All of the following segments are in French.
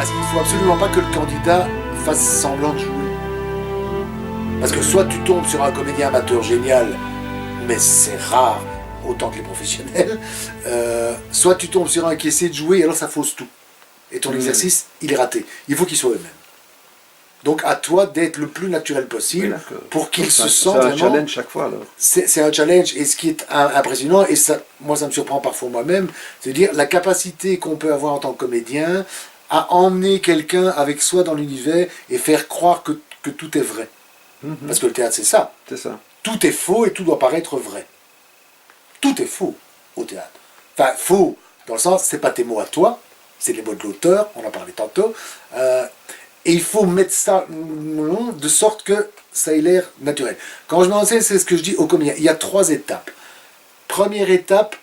Parce qu'il ne faut absolument pas que le candidat fasse semblant de jouer. Parce que soit tu tombes sur un comédien amateur génial, mais c'est rare, autant que les professionnels, soit tu tombes sur un qui essaie de jouer, et alors ça fausse tout. Et ton exercice, il est raté. Il faut qu'il soit eux-mêmes. Donc à toi d'être le plus naturel possible pour qu'ils se sentent vraiment... C'est un challenge chaque fois alors. C'est un challenge, et ce qui est impressionnant, et ça, moi ça me surprend parfois moi-même, c'est de dire la capacité qu'on peut avoir en tant que comédien à emmener quelqu'un avec soi dans l'univers et faire croire que tout est vrai. Parce que le théâtre c'est ça. C'est ça. Tout est faux et tout doit paraître vrai. Tout est faux au théâtre. Enfin, faux, dans le sens, c'est pas tes mots à toi, c'est les mots de l'auteur, on en parlait tantôt, et il faut mettre ça de sorte que ça ait l'air naturel. Quand je m'enseigne, c'est ce que je dis aux comédiens. Il y a 3 étapes. Première étape,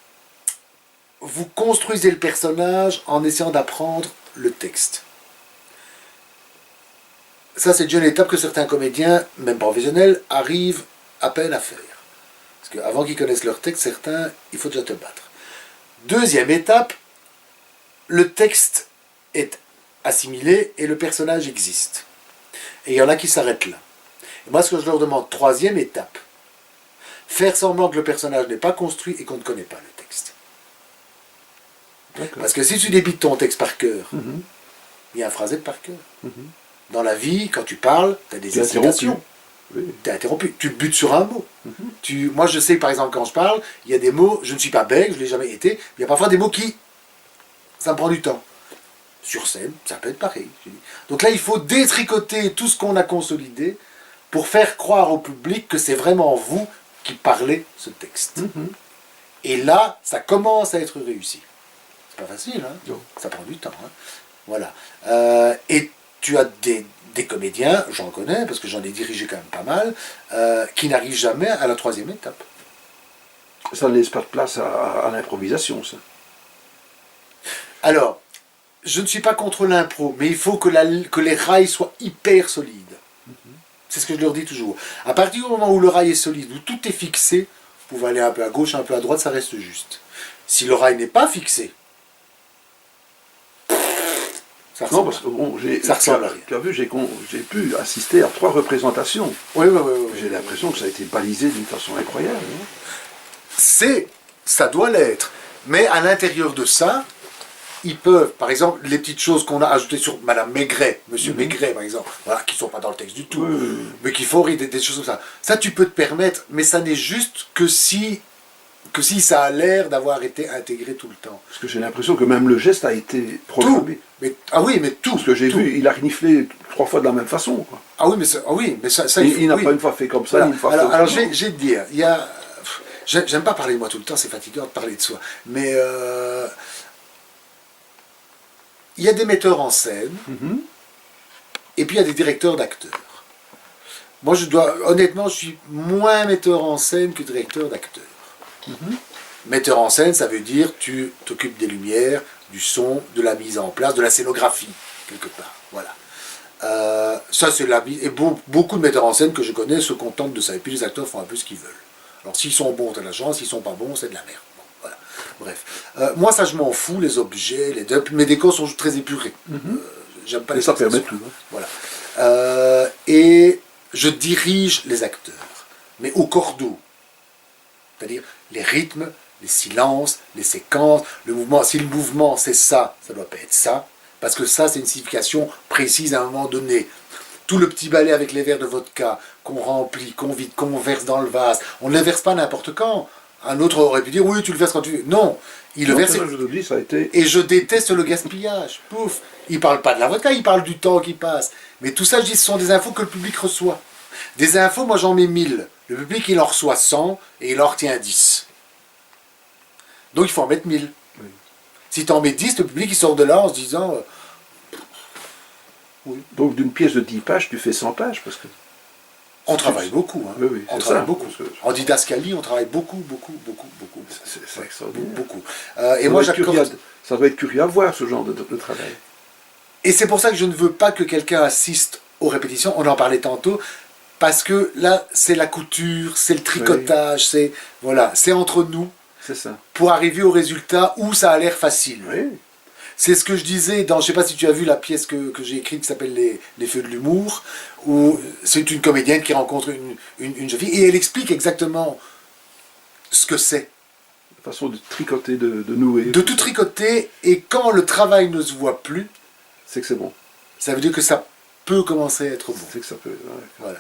vous construisez le personnage en essayant d'apprendre le texte. Ça, c'est déjà une étape que certains comédiens, même professionnels, arrivent à peine à faire. Parce qu'avant qu'ils connaissent leur texte, certains, il faut déjà te battre. Deuxième étape, le texte est assimilé et le personnage existe. Et il y en a qui s'arrêtent là. Et moi, ce que je leur demande, troisième étape, faire semblant que le personnage n'est pas construit et qu'on ne connaît pas le texte. Parce que si tu débites ton texte par cœur, il y a un phrasé de par cœur. Dans la vie, quand tu parles, tu as des hésitations. Tu es interrompu. Tu butes sur un mot. Moi, je sais, par exemple, quand je parle, il y a des mots, je ne suis pas bègue, je ne l'ai jamais été, mais il y a parfois des mots qui... ça me prend du temps. Sur scène, ça peut être pareil. Donc là, il faut détricoter tout ce qu'on a consolidé pour faire croire au public que c'est vraiment vous qui parlez ce texte. Et là, ça commence à être réussi. C'est pas facile, hein. Non. Ça prend du temps. Hein. Voilà. Et tu as des comédiens, j'en connais, parce que j'en ai dirigé quand même pas mal, qui n'arrivent jamais à la troisième étape. Ça ne laisse pas de place à l'improvisation, ça. Alors, je ne suis pas contre l'impro, mais il faut que les rails soient hyper solides. C'est ce que je leur dis toujours. À partir du moment où le rail est solide, où tout est fixé, vous pouvez aller un peu à gauche, un peu à droite, ça reste juste. Si le rail n'est pas fixé, ça ressemble, non, parce que bon, ça ressemble à rien. Tu as vu, j'ai pu assister à 3 représentations. Oui. J'ai l'impression que ça a été balisé d'une façon incroyable. Ça doit l'être. Mais à l'intérieur de ça, ils peuvent, par exemple, les petites choses qu'on a ajoutées sur Madame Maigret, Monsieur Maigret, par exemple, voilà, qui ne sont pas dans le texte du tout, mais qui font rire, des choses comme ça. Ça, tu peux te permettre, mais ça n'est juste que si ça a l'air d'avoir été intégré tout le temps. Parce que j'ai l'impression que même le geste a été programmé. Tout. Ah oui, mais tout. Parce que j'ai vu, il a reniflé 3 fois de la même façon. Quoi. Ah oui, mais ça il n'a pas une fois fait comme ça, voilà. une fois alors fait je vais te dire, il y a... J'aime pas parler de moi tout le temps, c'est fatigant de parler de soi. Mais il y a des metteurs en scène, et puis il y a des directeurs d'acteurs. Moi, honnêtement, je suis moins metteur en scène que directeur d'acteurs. Metteur en scène, ça veut dire tu t'occupes des lumières, du son, de la mise en place, de la scénographie, quelque part. Voilà. Ça, c'est la mise. Et beaucoup de metteurs en scène que je connais se contentent de ça. Et puis les acteurs font un peu ce qu'ils veulent. Alors, s'ils sont bons, t'as la chance. S'ils sont pas bons, c'est de la merde. Bon, voilà. Bref. Moi, ça, je m'en fous, les objets, mes décors sont très épurés. J'aime pas les ça permet tout. Hein. Voilà. Et je dirige les acteurs, mais au cordeau. C'est-à-dire les rythmes, les silences, les séquences, le mouvement. Si le mouvement c'est ça, ça doit pas être ça, parce que ça c'est une signification précise à un moment donné. Tout le petit balai avec les verres de vodka qu'on remplit, qu'on vide, qu'on verse dans le vase, on ne les verse pas n'importe quand. Un autre aurait pu dire oui, tu le verses quand tu veux. Non, il le verse. Je te dis, ça a été... Et je déteste le gaspillage. Pouf. Il parle pas de la vodka, il parle du temps qui passe. Mais tout ça, je dis, ce sont des infos que le public reçoit. Des infos, moi j'en mets 1000. Le public, il en reçoit 100 et il en retient 10. Donc il faut en mettre 1000. Oui. Si tu en mets 10, le public il sort de là en se disant... oui. Donc d'une pièce de 10 pages, tu fais 100 pages parce que... On travaille beaucoup. Hein. Oui, on travaille beaucoup. En didascalie, on travaille beaucoup. C'est extraordinaire. Beaucoup. Et moi, j'accorde... Ça doit être curieux à voir ce genre de travail. Et c'est pour ça que je ne veux pas que quelqu'un assiste aux répétitions. On en parlait tantôt. Parce que là, c'est la couture, c'est le tricotage, c'est entre nous. C'est ça. Pour arriver au résultat où ça a l'air facile. Oui. C'est ce que je disais dans, je sais pas si tu as vu la pièce que j'ai écrite qui s'appelle les Feux de l'humour, où c'est une comédienne qui rencontre une jeune fille et elle explique exactement ce que c'est. La façon de tricoter, de nouer. De tout tricoter, et quand le travail ne se voit plus, C'est que c'est bon. ça veut dire que ça peut commencer à être bon. C'est que ça peut. Ouais. Voilà.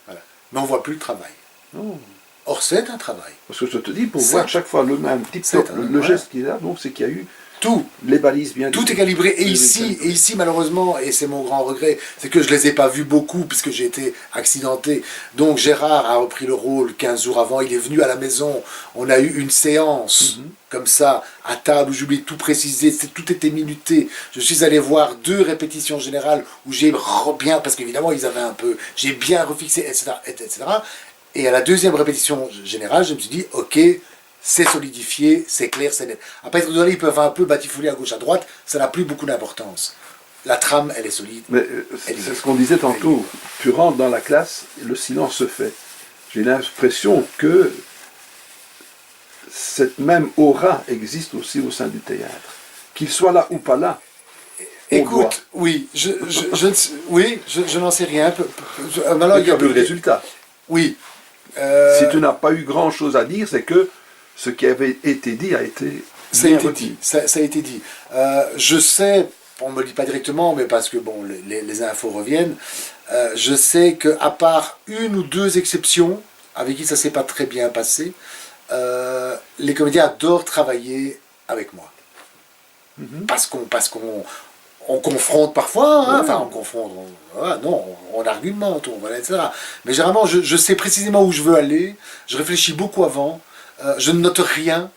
Voilà. Mais on ne voit plus le travail. Non. Or, c'est un travail. Parce que je te dis, pour C'est- voir chaque fois le même petit c'est peu, un- le ouais. geste qu'il a, donc c'est qu'il y a eu Tout. les balises bien Tout est définies. calibré. Et Oui, ici, oui, et ici, malheureusement, et c'est mon grand regret, c'est que je ne les ai pas vus beaucoup puisque j'ai été accidenté. Donc Gérard a repris le rôle 15 jours avant. Il est venu à la maison. On a eu une séance comme ça, à table, où j'ai oublié de tout préciser. Tout était minuté. Je suis allé voir 2 répétitions générales où j'ai bien, parce qu'évidemment, ils avaient un peu, j'ai bien refixé, etc., etc. Et à la 2e répétition générale, je me suis dit, ok, c'est solidifié, c'est clair, c'est net. Après, ils peuvent un peu batifoler à gauche, à droite, ça n'a plus beaucoup d'importance. La trame, elle est solide. Mais c'est ce qu'on disait tantôt. Tu rentres dans la classe, le silence se fait. J'ai l'impression que cette même aura existe aussi au sein du théâtre. Qu'il soit là ou pas là. on voit. Écoute, oui, je n'en sais rien. Mais tu as vu le résultat. Oui. Si tu n'as pas eu grand-chose à dire, c'est que ce qui avait été dit a été Ça a bien été redit. dit. Ça a été dit. Je sais, on ne me le dit pas directement, mais parce que bon, les infos reviennent, je sais qu'à part 1 ou 2 exceptions, avec qui ça ne s'est pas très bien passé, les comédiens adorent travailler avec moi. Parce qu'on confronte parfois, hein, enfin on confronte, on argumente, voilà, etc. Mais généralement, je sais précisément où je veux aller, je réfléchis beaucoup avant, je ne note rien,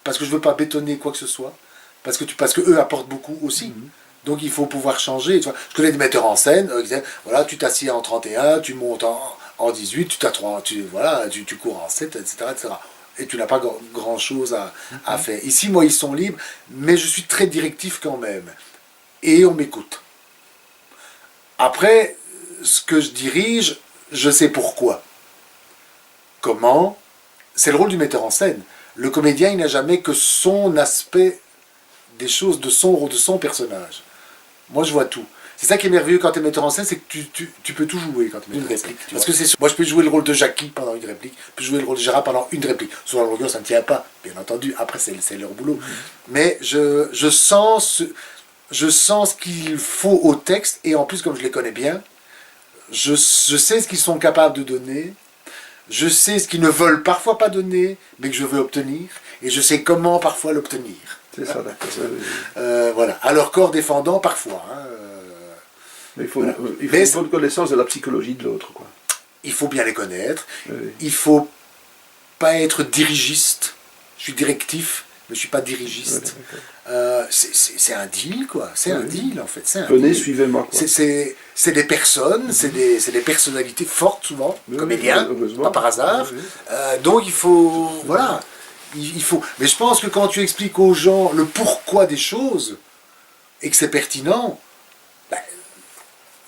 parce que je ne veux pas bétonner quoi que ce soit, parce que eux apportent beaucoup aussi. Donc il faut pouvoir changer. Tu vois, je connais des metteurs en scène, qui disent, voilà, tu t'assieds en 31, tu montes en 18, tu cours en 7, etc. etc. Et tu n'as pas grand-chose à faire. Ici, moi, ils sont libres, mais je suis très directif quand même. Et on m'écoute. Après, ce que je dirige, je sais pourquoi. Comment? C'est le rôle du metteur en scène. Le comédien, il n'a jamais que son aspect des choses de son personnage. Moi, je vois tout. C'est ça qui est merveilleux quand tu es metteur en scène, c'est que tu peux tout jouer quand tu es metteur en scène. Parce que c'est sûr. Moi, je peux jouer le rôle de Jackie pendant une réplique, je peux jouer le rôle de Gérard pendant une réplique. Sur la longueur, ça ne tient pas, bien entendu. Après, c'est leur boulot. Mais je sens ce qu'il faut au texte, et en plus, comme je les connais bien, je sais ce qu'ils sont capables de donner, je sais ce qu'ils ne veulent parfois pas donner, mais que je veux obtenir, et je sais comment parfois l'obtenir. C'est ça, d'accord. Voilà. À leur corps défendant, parfois. Hein, Mais il faut, voilà. il faut une bonne connaissance de la psychologie de l'autre, quoi. Il faut bien les connaître. Oui. Il faut pas être dirigiste. Je suis directif, mais je suis pas dirigiste. C'est un deal, quoi. C'est un deal, en fait. Venez, suivez-moi, quoi. C'est des personnes, c'est des personnalités fortes, souvent, comédiens, pas par hasard. Donc il faut... Voilà. Il faut... Mais je pense que quand tu expliques aux gens le pourquoi des choses, et que c'est pertinent, ben,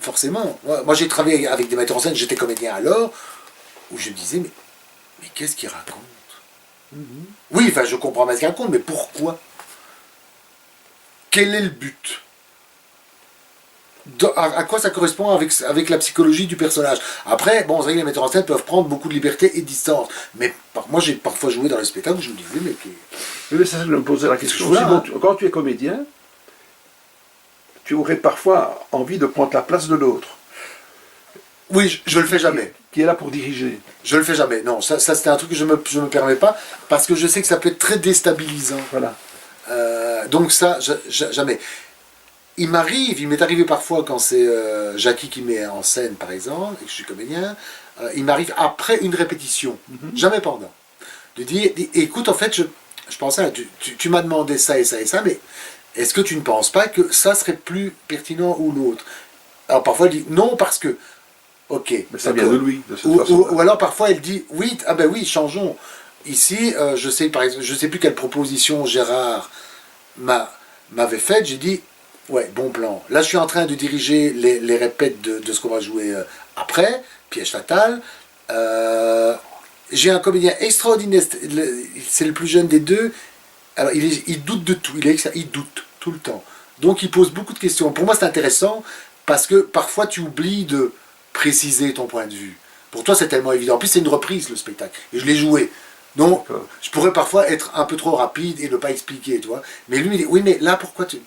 forcément. Moi j'ai travaillé avec des metteurs en scène, j'étais comédien alors, où je me disais, mais qu'est-ce qu'ils racontent? Oui, enfin je comprends bien ce qu'ils racontent, mais pourquoi? Quel est le but? À quoi ça correspond avec la psychologie du personnage? Après, bon, c'est vrai que les metteurs en scène peuvent prendre beaucoup de liberté et de distance. Mais moi, j'ai parfois joué dans les spectacles où je me disais, mais... Oui, mais ça, je me posais la question aussi. Voilà. Bon, quand tu es comédien, tu aurais parfois envie de prendre la place de l'autre. Oui, je le fais jamais. Qui est là pour diriger. Je le fais jamais. Non, ça c'était un truc que je me permets pas, parce que je sais que ça peut être très déstabilisant. Voilà. Donc ça, jamais. Il m'est arrivé parfois quand c'est Jackie qui met en scène, par exemple, et que je suis comédien, il m'arrive après une répétition, jamais pendant, de dire, écoute, en fait, je pensais, tu m'as demandé ça et ça et ça, mais est-ce que tu ne penses pas que ça serait plus pertinent ou l'autre? Alors parfois, elle dit, non, parce que, ok. Mais ça vient de lui, de cette façon. Ou alors parfois, elle dit, oui, ah ben oui, changeons. Ici, je sais, par exemple, je sais plus quelle proposition Gérard m'avait faite, j'ai dit, ouais, bon plan. Là, je suis en train de diriger les répètes de ce qu'on va jouer après, Piège fatal. J'ai un comédien extraordinaire, c'est le plus jeune des deux. Alors, il doute de tout, il doute tout le temps. Donc il pose beaucoup de questions. Pour moi c'est intéressant parce que parfois tu oublies de préciser ton point de vue. Pour toi c'est tellement évident. En plus c'est une reprise le spectacle. Et je l'ai joué. Donc je pourrais parfois être un peu trop rapide et ne pas expliquer, tu vois. Mais lui il dit, oui mais là pourquoi tu...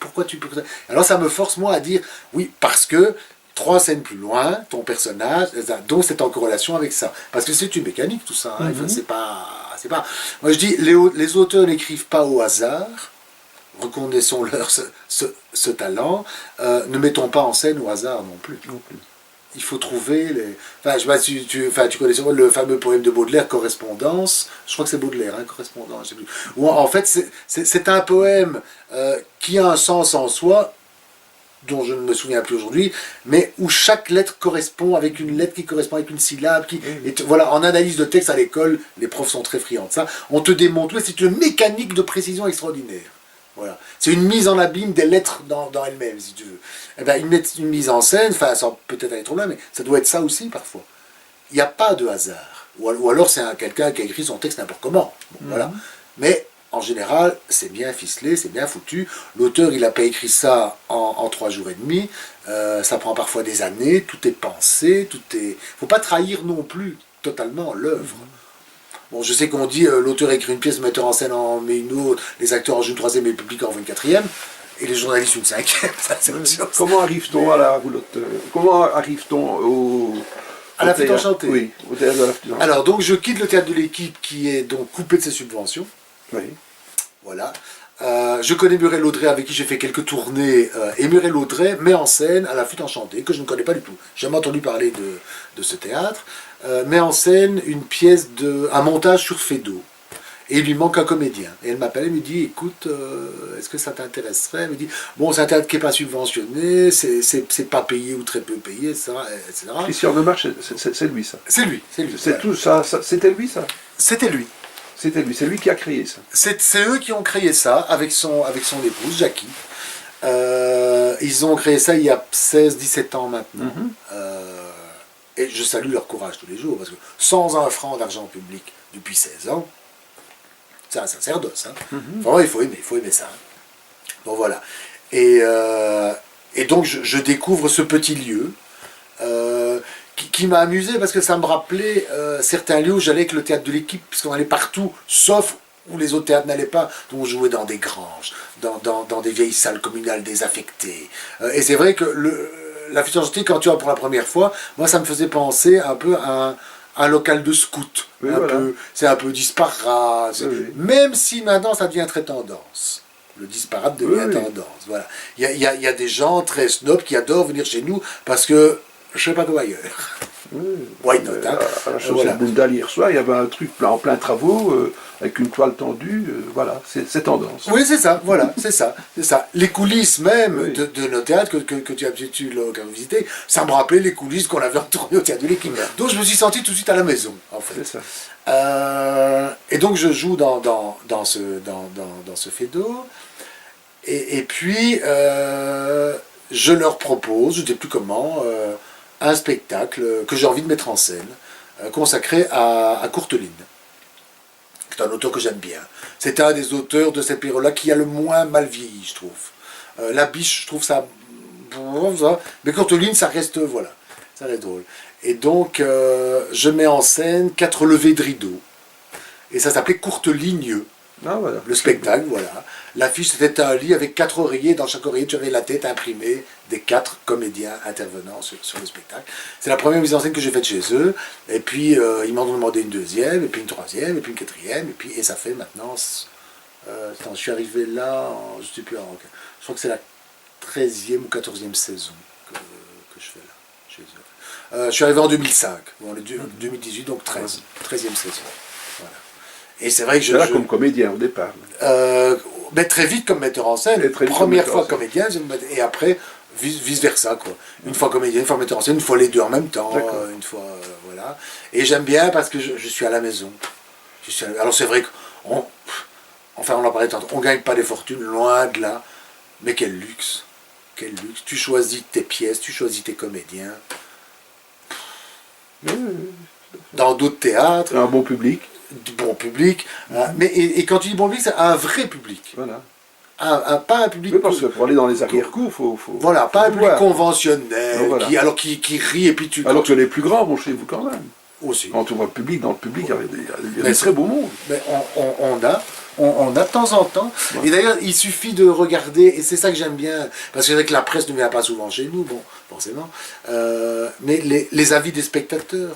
Alors ça me force moi à dire, oui parce que 3 scènes plus loin, ton personnage, donc c'est en corrélation avec ça. Parce que c'est une mécanique tout ça. Hein. Enfin, c'est pas... Moi je dis, les auteurs n'écrivent pas au hasard. Reconnaissons-leur ce talent. Ne mettons pas en scène au hasard non plus. Il faut trouver les... Enfin, je sais pas si tu connais sûrement le fameux poème de Baudelaire, Correspondance. Je crois que c'est Baudelaire, hein, Correspondance, je sais plus. Où en fait, c'est un poème qui a un sens en soi, dont je ne me souviens plus aujourd'hui, mais où chaque lettre correspond avec une lettre qui correspond avec une syllabe. Voilà, en analyse de texte à l'école, les profs sont très friands de ça. On te démontre, c'est une mécanique de précision extraordinaire. Voilà. C'est une mise en abîme des lettres dans elles-mêmes, si tu veux. Eh ben, une mise en scène, enfin, sans peut-être aller trop loin, mais ça doit être ça aussi parfois. Il n'y a pas de hasard. Ou alors c'est quelqu'un qui a écrit son texte n'importe comment. Bon, voilà. Mais en général, c'est bien ficelé, c'est bien foutu. L'auteur, il n'a pas écrit ça en 3 jours et demi. Ça prend parfois des années, tout est pensé, tout est... Il ne faut pas trahir non plus totalement l'œuvre. Bon, je sais qu'on dit l'auteur écrit une pièce, le metteur en scène en met une autre, les acteurs en jouent une 3e et le public en voit une 4e, et les journalistes une 5e. Ça, c'est autre chose. Comment arrive-t-on à la roulotte? Comment arrive-t-on à la Flûte enchantée? Oui, au théâtre de la Flûte enchantée. Alors, donc, je quitte le théâtre de l'équipe qui est donc coupé de ses subventions. Oui. Voilà. Je connais Muriel Audrey avec qui j'ai fait quelques tournées, et Muriel Audrey met en scène à la Flûte enchantée, que je ne connais pas du tout. J'ai jamais entendu parler de ce théâtre. Met en scène une pièce, un montage sur Feydeau. Et il lui manque un comédien. Et elle m'appelle et me dit, écoute, est-ce que ça t'intéresserait? Elle me dit, bon, c'est un théâtre qui n'est pas subventionné, c'est pas payé ou très peu payé, etc. Christian Demarche, c'est lui ça. C'est lui. C'est tout ça, c'était lui ça. C'était lui. C'est lui qui a créé ça. C'est eux qui ont créé ça avec son épouse, Jackie. Ils ont créé ça il y a 16-17 ans maintenant. Et je salue leur courage tous les jours, parce que sans 1 franc d'argent public depuis 16 ans, c'est un sacerdoce. Hein. Vraiment, il faut aimer ça. Bon, voilà. Et donc, je découvre ce petit lieu qui m'a amusé, parce que ça me rappelait certains lieux où j'allais avec le théâtre de l'équipe, puisqu'on allait partout, sauf où les autres théâtres n'allaient pas. Donc, on jouait dans des granges, dans des vieilles salles communales désaffectées. Et c'est vrai que la Flûte enchantée, quand tu vas pour la première fois, moi ça me faisait penser un peu à un local de scout. Oui, voilà. C'est un peu disparate. Oui. Même si maintenant ça devient très tendance. Le disparate devient tendance. Voilà. Il y a des gens très snobs qui adorent venir chez nous parce que je ne sais pas d'où ailleurs. Why not, hein. À la chose de Bundal hier soir, il y avait un truc en plein travaux, avec une toile tendue, voilà, c'est tendance. Oui, c'est ça, voilà, c'est ça. Les coulisses même de nos théâtres que tu as l'occasion de visiter, ça me rappelait les coulisses qu'on avait en tournée au théâtre de l'équipe. Donc je me suis senti tout de suite à la maison, en fait. C'est ça. Et donc je joue dans ce Feydeau, et puis je leur propose, je ne sais plus comment, un spectacle que j'ai envie de mettre en scène, consacré à Courteline. C'est un auteur que j'aime bien. C'est un des auteurs de cette période-là qui a le moins mal vieilli, je trouve. La Biche, je trouve ça... Mais Courteline, ça reste... Voilà, ça reste drôle. Et donc, je mets en scène 4 levées de rideau. Et ça s'appelait Courteligne. Ah, voilà. Le spectacle, voilà. L'affiche, c'était un lit avec 4 oreillers. Dans chaque oreiller, tu avais la tête imprimée des 4 comédiens intervenant sur le spectacle. C'est la première mise en scène que j'ai faite chez eux. Et puis, ils m'en ont demandé une 2e, et puis une 3e, et puis une 4e. Et ça fait maintenant... je suis arrivé là, je ne sais plus, je crois que c'est la 13e ou 14e saison que je fais là, chez eux. Je suis arrivé en 2005, 2018, donc 13e saison. Voilà. Et c'est vrai que là comme comédien au départ. Mais très vite comme metteur en scène, première fois comédien, et après vice-versa, quoi. Une fois comédien, une fois metteur en scène, une fois les deux en même temps, une fois, voilà. Et j'aime bien parce que je suis à la maison. Alors c'est vrai qu'on en parlait tantôt, on ne gagne pas des fortunes, loin de là, mais quel luxe. Quel luxe. Tu choisis tes pièces, tu choisis tes comédiens. Dans d'autres théâtres. Un bon public. Bon public, mais et quand tu dis bon public, c'est un vrai public. Voilà. pas un public... Oui, parce que pour aller dans les arrière-cours, faut Voilà, pas un public voir. conventionnel, Donc, voilà. qui rit et puis tu... Alors que les plus grands vont chez vous quand même. Aussi. Quand on voit le public, dans le public, il y a Mais des très beaux mondes. Mais on a de temps en temps. Et d'ailleurs, il suffit de regarder, et c'est ça que j'aime bien, parce que c'est vrai que la presse ne vient pas souvent chez nous, bon, forcément, mais les avis des spectateurs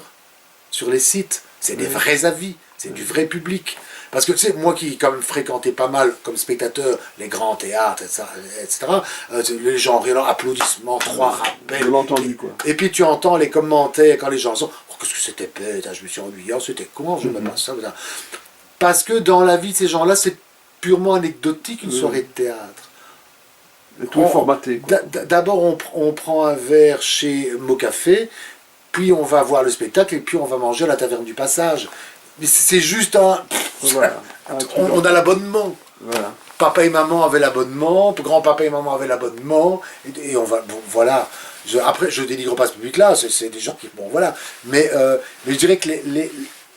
sur les sites, c'est des vrais avis, c'est du vrai public. Parce que tu sais, moi qui quand même fréquentais pas mal comme spectateur les grands théâtres, etc., les gens rient, applaudissements, trois rappels. Je l'ai entendu, quoi. Et puis tu entends les commentaires quand les gens sont « Oh, qu'est-ce que c'était bête, hein, je me suis ennuyé, oh, c'était con, je me passe ça. » Parce que dans la vie de ces gens-là, c'est purement anecdotique une soirée de théâtre. Et tout est formaté. D'abord, on prend un verre chez Mocafé, puis on va voir le spectacle, et puis on va manger à la taverne du Passage. Mais c'est juste un... Voilà. On a l'abonnement. Voilà. Papa et maman avaient l'abonnement, grand-papa et maman avaient l'abonnement, et on va... Bon, voilà. Après, je dénigre pas ce public-là, c'est des gens qui... Bon, voilà. Mais je dirais que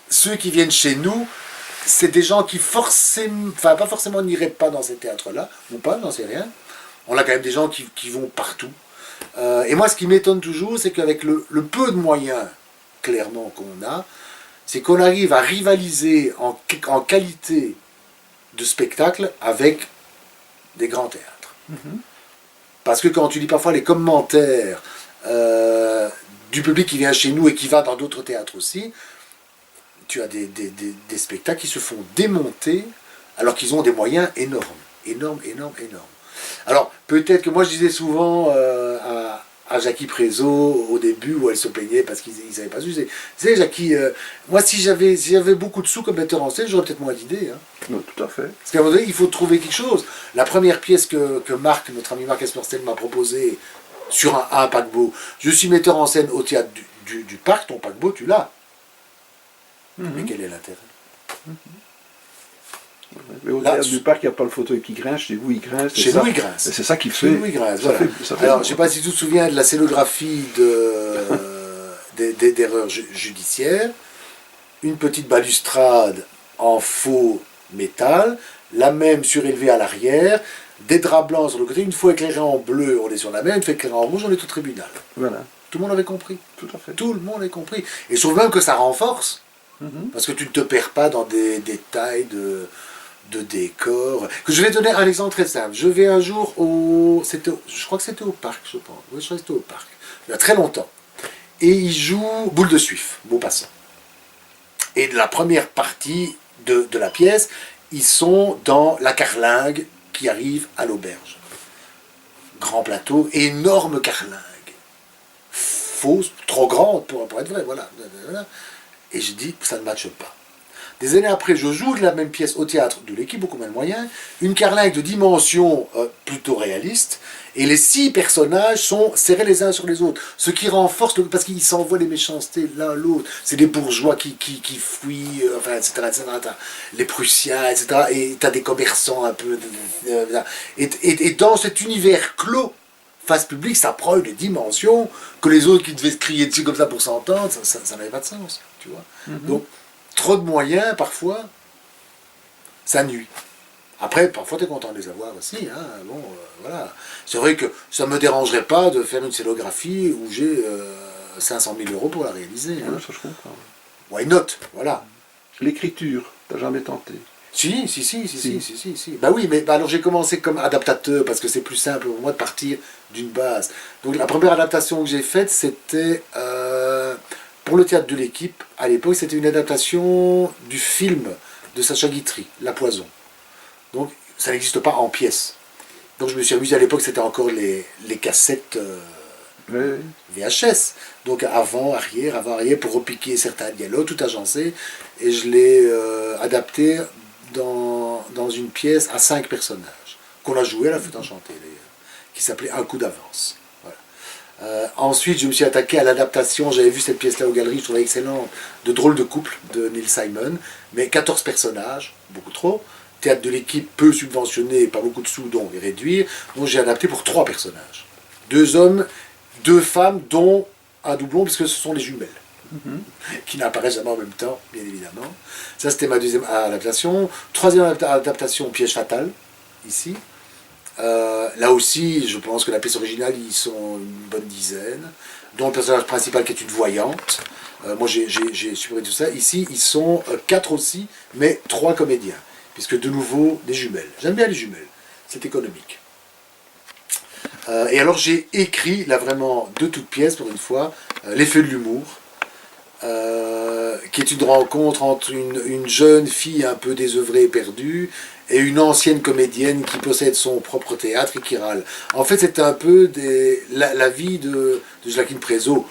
ceux qui viennent chez nous, c'est des gens qui forcément... Enfin, pas forcément n'iraient pas dans ces théâtres-là, ou pas, j'en sais rien. On a quand même des gens qui vont partout. Et moi, ce qui m'étonne toujours, c'est qu'avec le peu de moyens, clairement, qu'on a, c'est qu'on arrive à rivaliser en qualité de spectacle avec des grands théâtres. Parce que quand tu lis parfois les commentaires du public qui vient chez nous et qui va dans d'autres théâtres aussi, tu as des spectacles qui se font démonter alors qu'ils ont des moyens énormes. Énormes. Alors, peut-être que moi je disais souvent à Jackie Prézot au début où elle se plaignait parce qu'ils ne savaient pas su. Tu sais, Jackie, moi si j'avais beaucoup de sous comme metteur en scène, j'aurais peut-être moins d'idées. Hein. Non, tout à fait. Parce qu'à un moment donné, il faut trouver quelque chose. La première pièce que Marc, notre ami Marc Esperstel, m'a proposée sur un paquebot, je suis metteur en scène au théâtre du parc, ton paquebot, tu l'as. Mais quel est l'intérêt? Mais au théâtre du parc, il n'y a pas le fauteuil qui grince, chez vous il grince. Chez nous il grince. Et c'est ça qui fait. Chez nous il grince, voilà. Alors, je ne sais pas si tu te souviens de la scénographie d'erreurs judiciaires. Une petite balustrade en faux métal, la même surélevée à l'arrière, des draps blancs sur le côté. Une fois éclairé en bleu, on est sur la mer. Une fois éclairé en rouge, on est au tribunal. Voilà. Tout le monde avait compris. Tout à fait. Tout le monde avait compris. Et je trouve même que ça renforce. Parce que tu ne te perds pas dans des détails de décor. Que je vais donner un exemple très simple. Je vais un jour je crois que c'était au parc, je pense. Oui, je crois que c'était au parc. Il y a très longtemps. Et ils jouent Boule de Suif, Maupassant. Et la première partie de la pièce, ils sont dans la carlingue qui arrive à l'auberge. Grand plateau, énorme carlingue. Fausse, trop grande pour être vrai, voilà. Et je dis, ça ne matche pas. Des années après, je joue de la même pièce au théâtre de l'équipe, beaucoup moins de moyens, une carlingue de dimension plutôt réaliste, et les 6 personnages sont serrés les uns sur les autres, ce qui renforce, parce qu'ils s'envoient les méchancetés l'un l'autre, c'est des bourgeois qui fuient, enfin, etc., les Prussiens, etc., et tu as des commerçants un peu... Et dans cet univers clos, face publique, ça prend une dimension que les autres qui devaient se crier dessus comme ça pour s'entendre, ça n'avait pas de sens, tu vois. Donc, trop de moyens, parfois, ça nuit. Après, parfois, tu es content de les avoir aussi. Hein. Bon, voilà. C'est vrai que ça ne me dérangerait pas de faire une scénographie où j'ai 500 000 € pour la réaliser. Hein. Ça, je comprends. Why not? Voilà. L'écriture, t'as jamais tenté? Si. Bah oui, mais alors j'ai commencé comme adaptateur parce que c'est plus simple pour moi de partir d'une base. Donc la première adaptation que j'ai faite, c'était pour le théâtre de l'équipe. À l'époque, c'était une adaptation du film de Sacha Guitry, La Poison. Donc ça n'existe pas en pièces. Donc je me suis amusé à l'époque, c'était encore les cassettes VHS. Donc avant, arrière, pour repiquer certains dialogues, tout agencé. Et je l'ai adapté dans une pièce à 5 personnages, qu'on a joué à la Flûte Enchantée d'ailleurs, qui s'appelait Un coup d'avance. Voilà. Ensuite, je me suis attaqué à l'adaptation, j'avais vu cette pièce-là aux galeries, je trouvais excellente, de Drôle de couple de Neil Simon, mais 14 personnages, beaucoup trop, théâtre de l'équipe peu subventionné, pas beaucoup de sous, donc réduire, donc j'ai adapté pour 3 personnages. 2 hommes, 2 femmes, dont un doublon, puisque ce sont les jumelles. Qui n'apparaissent jamais en même temps, bien évidemment. Ça, c'était ma deuxième adaptation. Troisième adaptation, Piège fatal, ici. Là aussi, je pense que la pièce originale, ils sont une bonne dizaine, dont le personnage principal qui est une voyante. Moi, j'ai supprimé tout ça. Ici, ils sont 4 aussi, mais 3 comédiens, puisque de nouveau, des jumelles. J'aime bien les jumelles, c'est économique. Et alors, j'ai écrit, là vraiment, de toutes pièces, pour une fois, L'effet de l'humour, qui est une rencontre entre une jeune fille un peu désœuvrée et perdue, et une ancienne comédienne qui possède son propre théâtre et qui râle. En fait, c'est un peu la vie de Jacqueline Prézot,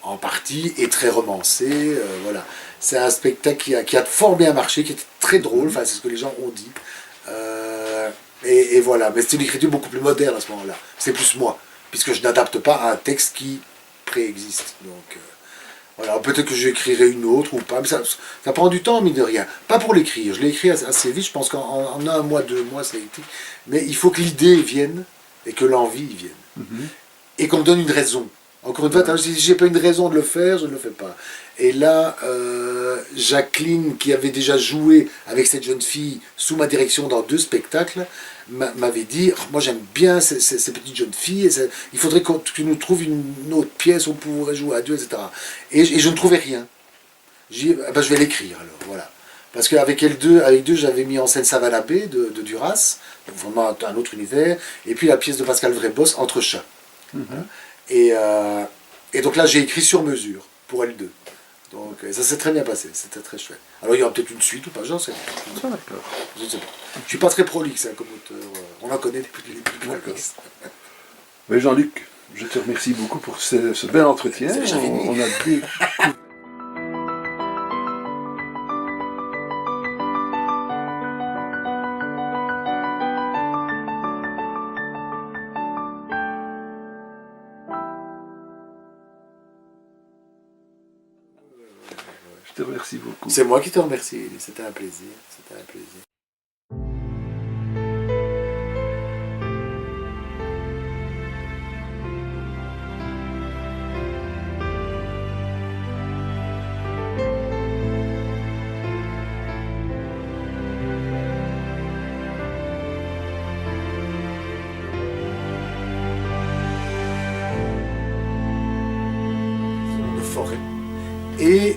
en partie, est très romancée. Voilà. C'est un spectacle qui a fort bien marché, qui était très drôle, enfin, c'est ce que les gens ont dit. Et voilà, mais c'est une écriture beaucoup plus moderne à ce moment-là. C'est plus moi, puisque je n'adapte pas à un texte qui préexiste. Donc, voilà, peut-être que j'écrirai une autre ou pas, mais ça prend du temps, mine de rien. Pas pour l'écrire, je l'ai écrit assez vite, je pense qu'en 1 mois, 2 mois, ça a été. Mais il faut que l'idée vienne et que l'envie vienne. Et qu'on me donne une raison. Encore une fois, si j'ai pas une raison de le faire, je ne le fais pas. Et là, Jacqueline, qui avait déjà joué avec cette jeune fille sous ma direction dans 2 spectacles, m'avait dit, moi j'aime bien ces petites jeunes filles, il faudrait que tu nous trouves une autre pièce où on pourrait jouer à 2, etc. Et je ne trouvais rien. J'ai dit, je vais l'écrire alors, voilà. Parce qu'avec avec deux, j'avais mis en scène Savannah B de Duras, donc vraiment un autre univers, et puis la pièce de Pascal Vrébos, Entre chats. Et donc là, j'ai écrit sur mesure pour L2. Donc ça s'est très bien passé, c'était très chouette. Alors il y aura peut-être une suite ou pas, j'en sais pas. D'accord. Je ne sais pas. Je ne suis pas très prolixe comme auteur, on en connaît les plus prolixes. Mais Jean-Luc, je te remercie beaucoup pour ce bel entretien. On a dit... Je te remercie beaucoup. C'est moi qui te remercie, c'était un plaisir. C'était un plaisir. De forêt. Et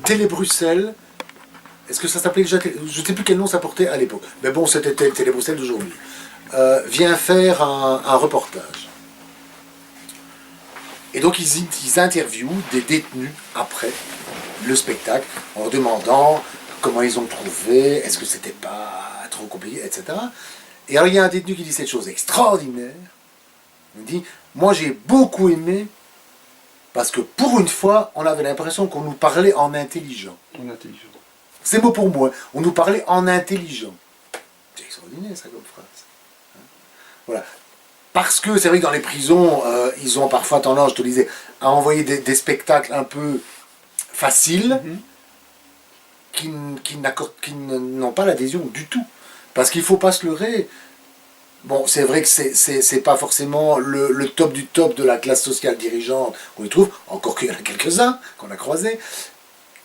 Télé Bruxelles, est-ce que ça s'appelait déjà, je ne sais plus quel nom ça portait à l'époque, mais bon, c'était Télé Bruxelles d'aujourd'hui, vient faire un reportage. Et donc ils interviewent des détenus après le spectacle, en leur demandant comment ils ont trouvé, est-ce que c'était pas trop compliqué, etc. Et alors il y a un détenu qui dit cette chose extraordinaire, il dit, moi j'ai beaucoup aimé, parce que pour une fois, on avait l'impression qu'on nous parlait en intelligent. En intelligent. C'est mot pour mot, hein. On nous parlait en intelligent. C'est extraordinaire ça comme phrase. Hein, voilà. Parce que c'est vrai que dans les prisons, ils ont parfois tendance, je te le disais, à envoyer des spectacles un peu faciles, qui n'ont pas l'adhésion du tout. Parce qu'il ne faut pas se leurrer. Bon, c'est vrai que c'est pas forcément le top du top de la classe sociale dirigeante qu'on y trouve, encore qu'il y en a quelques-uns qu'on a croisés.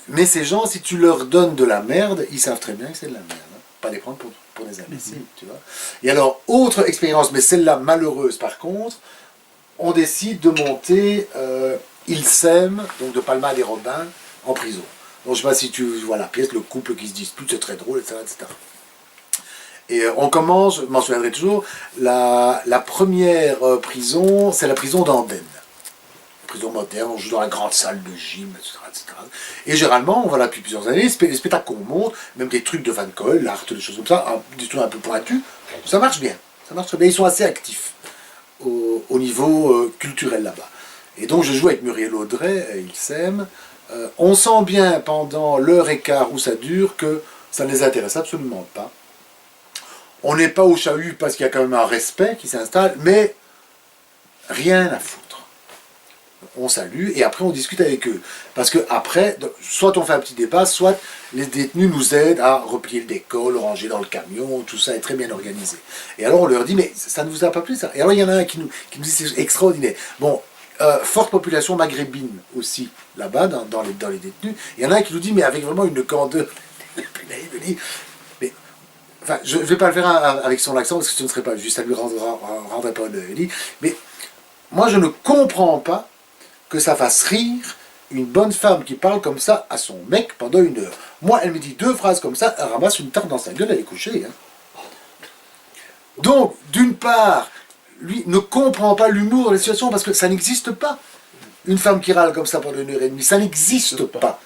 Mais ces gens, si tu leur donnes de la merde, ils savent très bien que c'est de la merde. Hein. Pas les prendre pour des imbéciles, tu vois. Et alors, autre expérience, mais celle-là malheureuse par contre, on décide de monter Ils s'aiment, donc de Palma des Robins, en prison. Donc je sais pas si tu vois la pièce, le couple qui se dispute, c'est très drôle, etc. etc. Et on commence, je m'en souviendrai toujours, la première prison, c'est la prison d'Andenne. Prison moderne, on joue dans la grande salle de gym, etc. etc. Et généralement, on va là depuis plusieurs années, les spectacles qu'on monte, même des trucs de Van Gogh, l'art, des choses comme ça, des trucs un peu pointus, ça marche bien. Ça marche très bien, ils sont assez actifs au niveau culturel là-bas. Et donc je joue avec Muriel Audrey, ils s'aiment. On sent bien pendant l'heure et quart où ça dure que ça ne les intéresse absolument pas. On n'est pas au chahut parce qu'il y a quand même un respect qui s'installe, mais rien à foutre. On salue et après on discute avec eux. Parce que après, soit on fait un petit débat, soit les détenus nous aident à replier le décor, le ranger dans le camion, tout ça est très bien organisé. Et alors on leur dit, mais ça ne vous a pas plu ça? Et alors il y en a un qui nous dit, c'est extraordinaire. Bon, forte population maghrébine aussi, là-bas, dans les détenus. Il y en a un qui nous dit, mais avec vraiment une candeur, il me dit, mais enfin, je ne vais pas le faire avec son accent, parce que ce ne serait pas juste, ça ne lui rendrait pas honneur. Il dit, mais moi je ne comprends pas que ça fasse rire une bonne femme qui parle comme ça à son mec pendant 1 heure. Moi, elle me dit 2 phrases comme ça, elle ramasse une tarte dans sa gueule, elle est couchée. Hein. Donc, d'une part, lui ne comprend pas l'humour de la situation parce que ça n'existe pas. Une femme qui râle comme ça pendant 1 heure et demie, ça n'existe pas.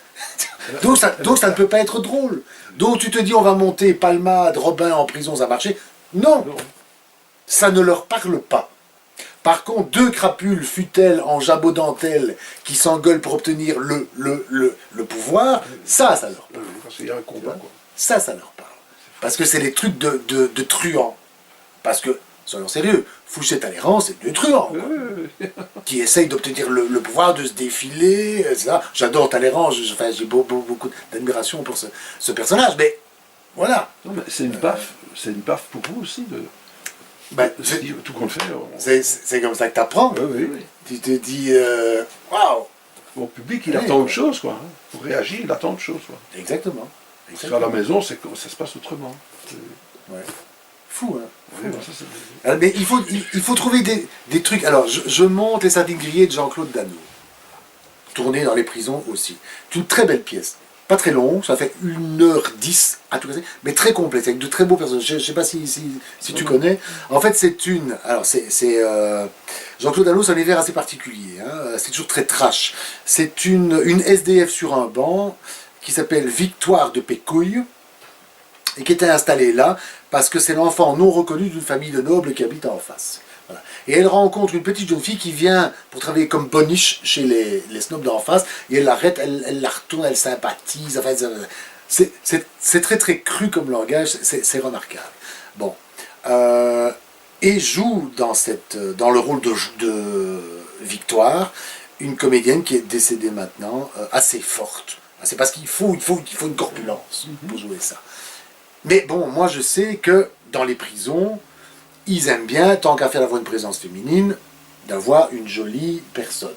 donc ça ne peut pas être drôle. Donc tu te dis, on va monter Palmade, Robin en prison, ça a marché. Non, ça ne leur parle pas. Par contre, 2 crapules futelles en jabot dentelle qui s'engueulent pour obtenir le pouvoir, ça leur parle. Parce qu'il y a un combat, quoi. Ça leur parle. Parce que c'est les trucs de truands. Parce que, soyons sérieux, Fouché Talleyrand, c'est 2 truands. Qui essayent d'obtenir le pouvoir, de se défiler, etc. J'adore Talleyrand, j'ai beaucoup d'admiration pour ce personnage, mais voilà. Non, mais c'est une baffe pour vous aussi de... Ben, tout qu'on le fait. C'est comme ça que tu apprends. Oui. Tu te dis, waouh! Mon public, il attend autre chose, quoi. Pour réagir, il attend autre chose, quoi. Exactement. Parce qu'à la maison, ça se passe autrement. Ouais. Fou, hein. Oui, Fou, ça, hein. c'est... Alors, mais il faut trouver des trucs. Alors, je monte Les Sardines grillées de Jean-Claude Dano. Tourné dans les prisons aussi. C'est une très belle pièce. Pas très longue, ça fait 1h10 à tout casser, mais très complète, avec de très beaux personnages. Je ne sais pas si tu connais. En fait, c'est une... Alors, Jean-Claude Dano, c'est un univers assez particulier. Hein. C'est toujours très trash. C'est une SDF sur un banc qui s'appelle Victoire de Pécouille et qui était installée là parce que c'est l'enfant non reconnu d'une famille de nobles qui habite en face. Voilà. Et elle rencontre une petite jeune fille qui vient pour travailler comme boniche chez les snobs d'en face, et elle l'arrête, elle la retourne, elle sympathise, enfin, c'est très très cru comme langage, c'est remarquable. Bon. Et joue dans le rôle de Victoire, une comédienne qui est décédée maintenant, assez forte. C'est parce qu'il faut une corpulence pour jouer ça. Mais bon, moi je sais que dans les prisons, ils aiment bien, tant qu'à faire d'avoir une présence féminine, d'avoir une jolie personne.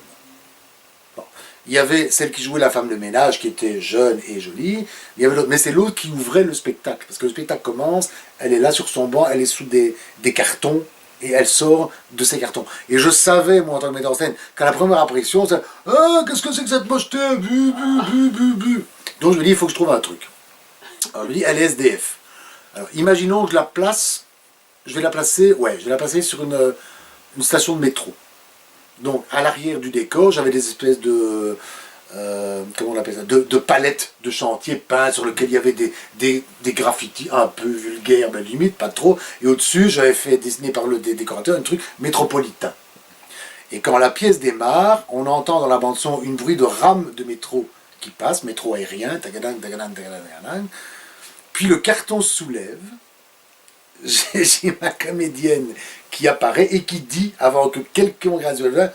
Bon. Il y avait celle qui jouait la femme de ménage, qui était jeune et jolie, il y avait l'autre, mais c'est l'autre qui ouvrait le spectacle, parce que le spectacle commence, elle est là sur son banc, elle est sous des cartons, et elle sort de ces cartons. Et je savais, moi, en tant que metteur en scène, qu'à la première apparition, c'est « Ah, qu'est-ce que c'est que cette mocheté bu, bu, bu, bu, bu. » Donc je me dis, il faut que je trouve un truc. Alors je me dis, elle est SDF. Alors imaginons que je la place... Je vais la placer sur une station de métro. Donc, à l'arrière du décor, j'avais des espèces de... comment on appelle ça, de palettes de chantier peintes sur lesquelles il y avait des graffitis un peu vulgaires, mais limite, pas trop. Et au-dessus, j'avais fait dessiner par le décorateur un truc métropolitain. Et quand la pièce démarre, on entend dans la bande-son une bruit de rame de métro qui passe, métro aérien, tagadang, tagadang, tagadang, tagadang. Puis le carton se soulève. J'ai ma comédienne qui apparaît et qui dit, avant que quelqu'un graduel,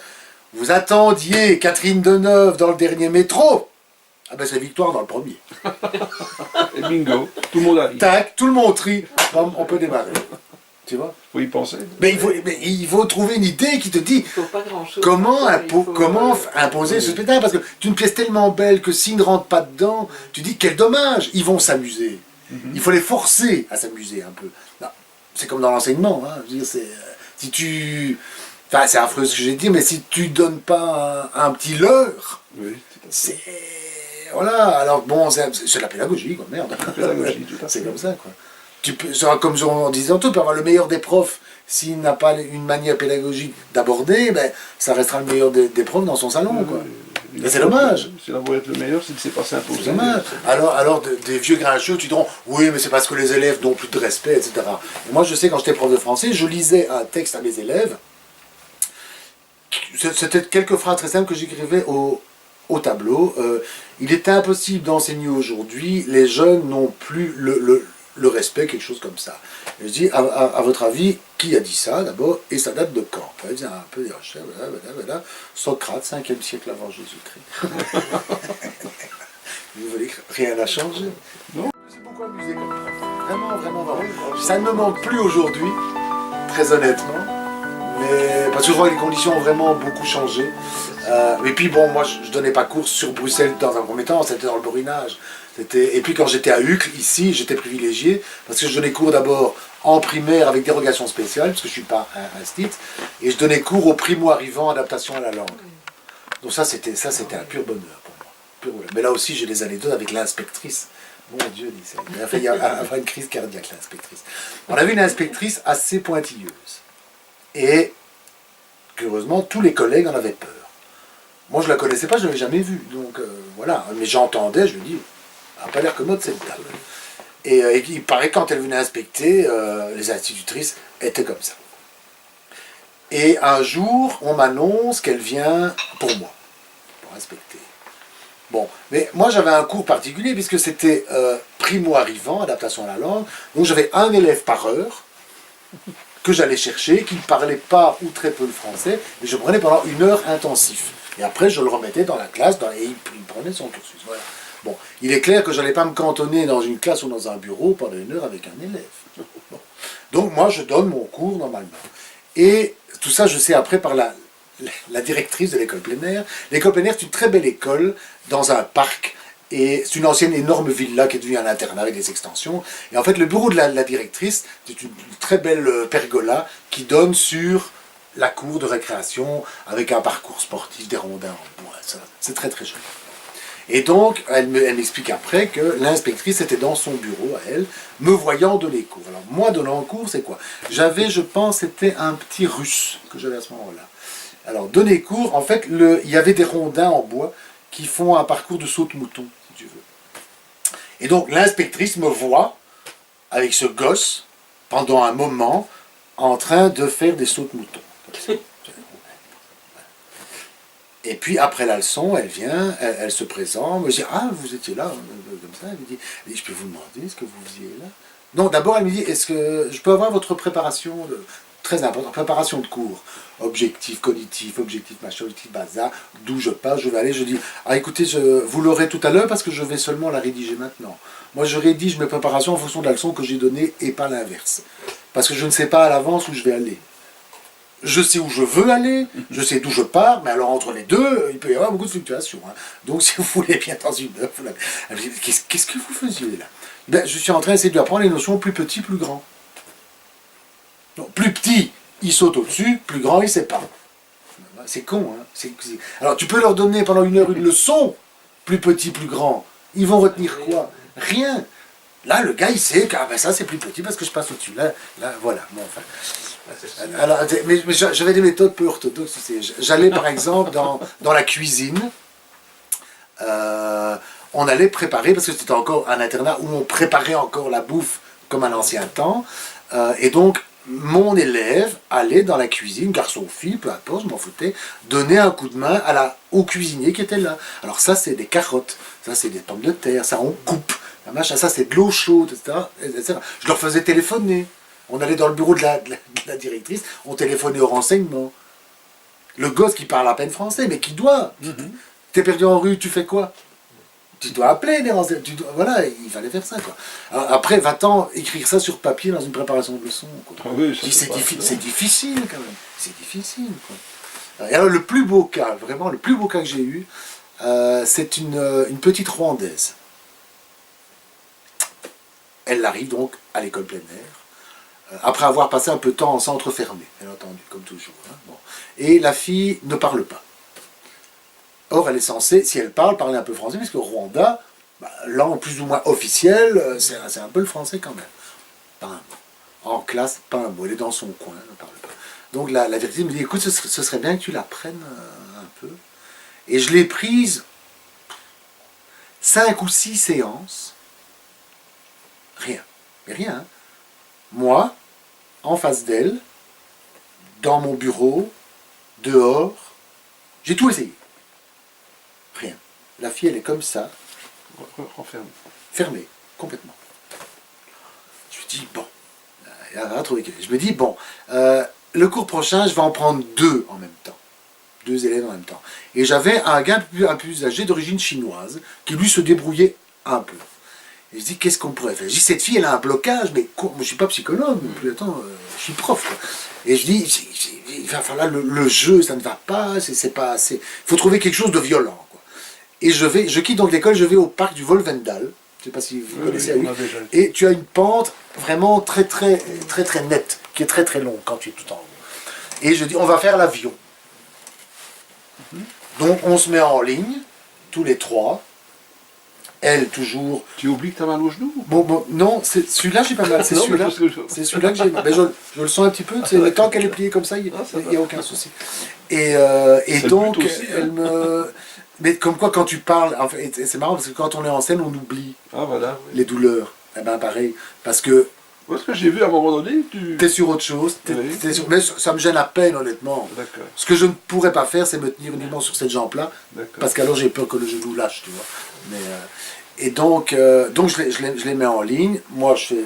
vous attendiez Catherine Deneuve dans le dernier métro. Ah ben c'est Victoire dans le premier. Et bingo, tout le monde arrive. Tac, tout le monde trie, on peut démarrer. Tu vois? Faut y penser. Mais il faut trouver une idée qui te dit comment imposer ce spectacle. Parce que c'est une pièce tellement belle que s'ils ne rentrent pas dedans, tu dis quel dommage, ils vont s'amuser. Il faut les forcer à s'amuser un peu. C'est comme dans l'enseignement. Hein. Je veux dire, si tu... Enfin, c'est affreux ce que j'ai dit, mais si tu donnes pas un petit leurre, oui, c'est... Voilà, alors bon, c'est de la pédagogie, quoi, merde. Pédagogie, tout à fait. C'est comme ça, quoi. Tu peux, comme on disait tantôt, tu peux avoir le meilleur des profs, s'il n'a pas une manière pédagogique d'aborder, ben, ça restera le meilleur des profs dans son salon, quoi. Mais c'est dommage. Si la voie est le meilleur, c'est que c'est pas s'imposer. C'est dommage. Alors des vieux grincheux, tu diront, oui, mais c'est parce que les élèves n'ont plus de respect, etc. Et moi, je sais, quand j'étais prof de français, je lisais un texte à mes élèves. C'était quelques phrases très simples que j'écrivais au tableau. Il était impossible d'enseigner aujourd'hui, les jeunes n'ont plus le respect, quelque chose comme ça. Et je dis, à votre avis, qui a dit ça d'abord, et ça date de quand? Il faisait un peu des recherches, voilà. Socrate, 5e siècle avant Jésus-Christ. Vous voyez que rien n'a changé. Non. Je me suis beaucoup amusé comme prof. Vraiment, vraiment, vraiment. Ça ne me manque plus aujourd'hui, très honnêtement. Mais parce que je vois que les conditions ont vraiment beaucoup changé. Et puis bon, moi je donnais pas cours sur Bruxelles dans un premier temps, c'était dans le borinage. Et puis quand j'étais à Uccle, ici, j'étais privilégié, parce que je donnais cours d'abord en primaire avec dérogation spéciale, parce que je ne suis pas un STIT, et je donnais cours aux primo-arrivants, adaptation à la langue. Donc ça, c'était un pur bonheur pour moi. Pur bonheur. Mais là aussi, j'ai des anecdotes avec l'inspectrice. Mon Dieu, il a failli avoir une crise cardiaque, l'inspectrice. On avait une inspectrice assez pointilleuse. Et, curieusement, tous les collègues en avaient peur. Moi, je ne la connaissais pas, je ne l'avais jamais vue. Donc, voilà. Mais j'entendais, je me dis, elle n'a pas l'air commode, cette dame. Et il paraît que quand elle venait inspecter, les institutrices étaient comme ça. Et un jour, on m'annonce qu'elle vient pour moi, pour inspecter. Bon, mais moi j'avais un cours particulier puisque c'était primo-arrivant, adaptation à la langue. Donc j'avais un élève par heure que j'allais chercher, qui ne parlait pas ou très peu le français, et je prenais pendant 1 heure intensif. Et après je le remettais dans la classe et il prenait son cursus. Voilà. Bon, il est clair que je n'allais pas me cantonner dans une classe ou dans un bureau pendant 1 heure avec un élève. Bon. Donc moi je donne mon cours normalement. Et tout ça je sais après par la directrice de l'école plein air. L'école plein air, c'est une très belle école dans un parc, et c'est une ancienne énorme villa qui est devenue un internat avec des extensions. Et en fait, le bureau de la directrice, c'est une très belle pergola qui donne sur la cour de récréation avec un parcours sportif, des rondins en bois. C'est très très joli. Et donc, elle m'explique après que l'inspectrice était dans son bureau à elle, me voyant donner cours. Alors moi, donnant cours, c'est quoi? J'avais, je pense, c'était un petit russe que j'avais à ce moment-là. Alors, donner cours, en fait, il y avait des rondins en bois qui font un parcours de saute-mouton, si tu veux. Et donc, l'inspectrice me voit, avec ce gosse, pendant un moment, en train de faire des saute-moutons. Et puis, après la leçon, elle vient, elle se présente, me dit « Ah, vous étiez là ?» comme ça. Elle me dit « Je peux vous demander ce que vous faisiez là ?» Non, d'abord, elle me dit « Est-ce que je peux avoir votre préparation très important, préparation de cours, objectif cognitif, objectif machin, objectif bazar, d'où je passe, je vais aller, je dis, ah écoutez, vous l'aurez tout à l'heure parce que je vais seulement la rédiger maintenant. Moi je rédige mes préparations en fonction de la leçon que j'ai donnée et pas l'inverse. Parce que je ne sais pas à l'avance où je vais aller. Je sais où je veux aller, je sais d'où je pars, mais alors entre les deux, il peut y avoir beaucoup de fluctuations. Hein. Donc si vous voulez bien dans une heure, qu'est-ce que vous faisiez là? Ben, je suis en train d'essayer de lui apprendre les notions plus petit, plus grand. Donc, plus petit, il saute au-dessus, plus grand, il sait pas. C'est con, hein. Alors, tu peux leur donner pendant 1 heure une leçon, plus petit, plus grand. Ils vont retenir quoi? Rien. Là, le gars, il sait que ben, ça, c'est plus petit parce que je passe au-dessus. Là, voilà. Bon, enfin. Alors, mais j'avais des méthodes peu orthodoxes. J'allais, par exemple, dans la cuisine. On allait préparer, parce que c'était encore un internat où on préparait encore la bouffe comme à l'ancien temps. Et donc, mon élève allait dans la cuisine, garçon ou fille, peu importe, je m'en foutais, donner un coup de main au cuisinier qui était là. Alors ça, c'est des carottes, ça, c'est des pommes de terre, ça, on coupe, ça, c'est de l'eau chaude, etc. Je leur faisais téléphoner. On allait dans le bureau de la directrice, on téléphonait au renseignement. Le gosse qui parle à peine français, mais qui doit. T'es perdu en rue, tu fais quoi? Tu dois appeler les renseignements. Voilà, il fallait faire ça, quoi. Alors, après, va-t'en écrire ça sur papier dans une préparation de leçon, quoi. Ah oui, c'est difficile, quand même. C'est difficile, quoi. Et alors, le plus beau cas, vraiment, le plus beau cas que j'ai eu, c'est une petite Rwandaise. Elle arrive donc à l'école plein air, après avoir passé un peu de temps en centre fermé, bien entendu, comme toujours. Hein. Bon. Et la fille ne parle pas. Or, elle est censée, si elle parle, parler un peu français, parce que Rwanda, langue plus ou moins officielle, c'est un peu le français quand même. Pas un mot. En classe, pas un mot. Elle est dans son coin, elle ne parle pas. Donc la directrice me dit, écoute, ce serait bien que tu l'apprennes un peu. Et je l'ai prise 5 ou 6 séances. Rien. Mais rien. Hein. Moi, en face d'elle, dans mon bureau, dehors, j'ai tout essayé. Rien. La fille, elle est comme ça. Renfermée. Fermée, complètement. Je me dis, bon, elle va trouver quelque chose. Je me dis, bon, le cours prochain, je vais en prendre 2 en même temps. 2 élèves en même temps. Et j'avais un gars un peu plus âgé, d'origine chinoise, qui lui se débrouillait un peu. Et je dis, qu'est-ce qu'on pourrait faire? Je dis, cette fille, elle a un blocage, mais moi, je ne suis pas psychologue non plus, attends, je suis prof, quoi. Et je dis, il va falloir le jeu, ça ne va pas, c'est assez. Il faut trouver quelque chose de violent, quoi. Et je quitte donc l'école, je vais au parc du Volvendal, Je ne sais pas si vous Oui, connaissez oui, la on Huit. a déjà été. Et tu as une pente vraiment très nette, qui est très longue quand tu es tout en haut. Et je dis, on va faire l'avion. Donc on se met en ligne, tous les trois. Elle toujours. Tu oublies que tu as mal au genou? Bon, non, celui-là j'ai pas mal. C'est Non, mais celui-là. parce que C'est celui-là que j'ai mal. Mais je le sens un petit peu. Mais tant qu'elle est pliée comme ça, il Ah, ça n'y a va. aucun souci. Et C'est le donc, but aussi, hein. elle me. Mais comme quoi, quand tu parles, en fait, et c'est marrant parce que quand on est en scène, on oublie Ah, voilà. les douleurs. Eh ben pareil, parce que Parce que j'ai vu à un moment donné, tu... t'es sur autre chose. Oui. Mais ça me gêne à peine, honnêtement. D'accord, Ce que je ne pourrais pas faire, c'est me tenir uniquement sur cette jambe-là, d'accord. parce qu'alors j'ai peur que le genou lâche, tu vois. Mais, et donc je les mets en ligne. Moi, je fais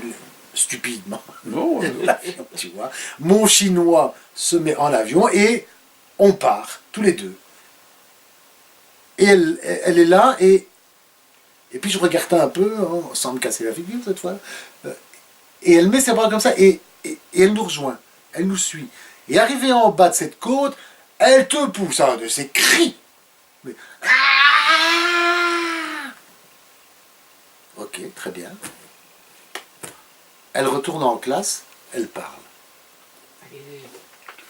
stupidement Non, l'avion, tu vois. Mon chinois se met en avion et on part, tous les deux. Et elle est là, et puis je regarde un peu, hein, sans me casser la figure cette fois. Et elle met ses bras comme ça, et elle nous rejoint, elle nous suit. Et arrivée en bas de cette côte, elle te pousse un de ses cris. Mais, ah! Ok, très bien. Elle retourne en classe, elle parle.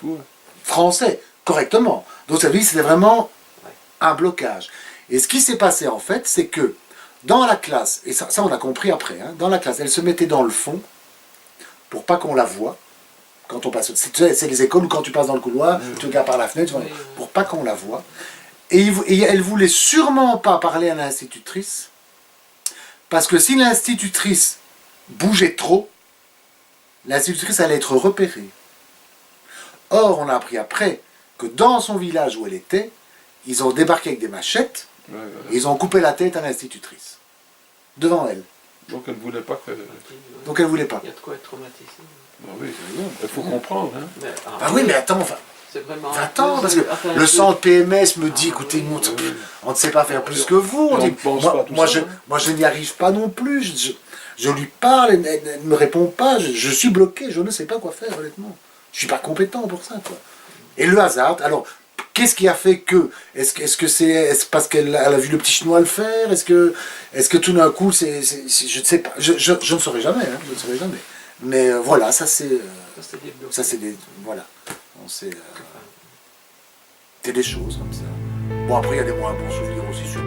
fou. Français, correctement. Donc ça veut dire que c'était vraiment un blocage. Et ce qui s'est passé en fait, c'est que dans la classe, et ça on a compris après, hein, dans la classe, elle se mettait dans le fond pour pas qu'on la voie. Quand on passe, c'est les écoles où quand tu passes dans le couloir, tu regardes par la fenêtre, pour pas qu'on la voie. Et elle voulait sûrement pas parler à l'institutrice, parce que si l'institutrice bougeait trop, l'institutrice allait être repérée. Or, on a appris après que dans son village où elle était, ils ont débarqué avec des machettes, Ouais, voilà. et ils ont coupé la tête à l'institutrice, devant elle. Donc elle ne voulait pas que... Donc elle voulait pas. Il y a de quoi être traumatisé. Ah oui, c'est bien. Il faut comprendre. Hein. Mais, Ah oui, mais attends, enfin, c'est vraiment. attends, parce que le centre PMS me dit, écoutez, on ne sait pas faire plus que vous. On Et on dit, ne pense pas tout ça, hein. moi, je n'y arrive pas non plus. Je lui parle, elle ne me répond pas. Je suis bloqué, je ne sais pas quoi faire, honnêtement. Je suis pas compétent pour ça, quoi. Et le hasard, alors, qu'est-ce qui a fait que? Est-ce que c'est parce qu'elle a vu le petit chinois le faire? Est-ce que tout d'un coup, je ne sais pas. Je ne saurais jamais, hein, je ne saurais jamais. Mais voilà, ça c'est des... Voilà. C'est des choses comme ça. Bon, après, il y a des moins bons souvenirs aussi sur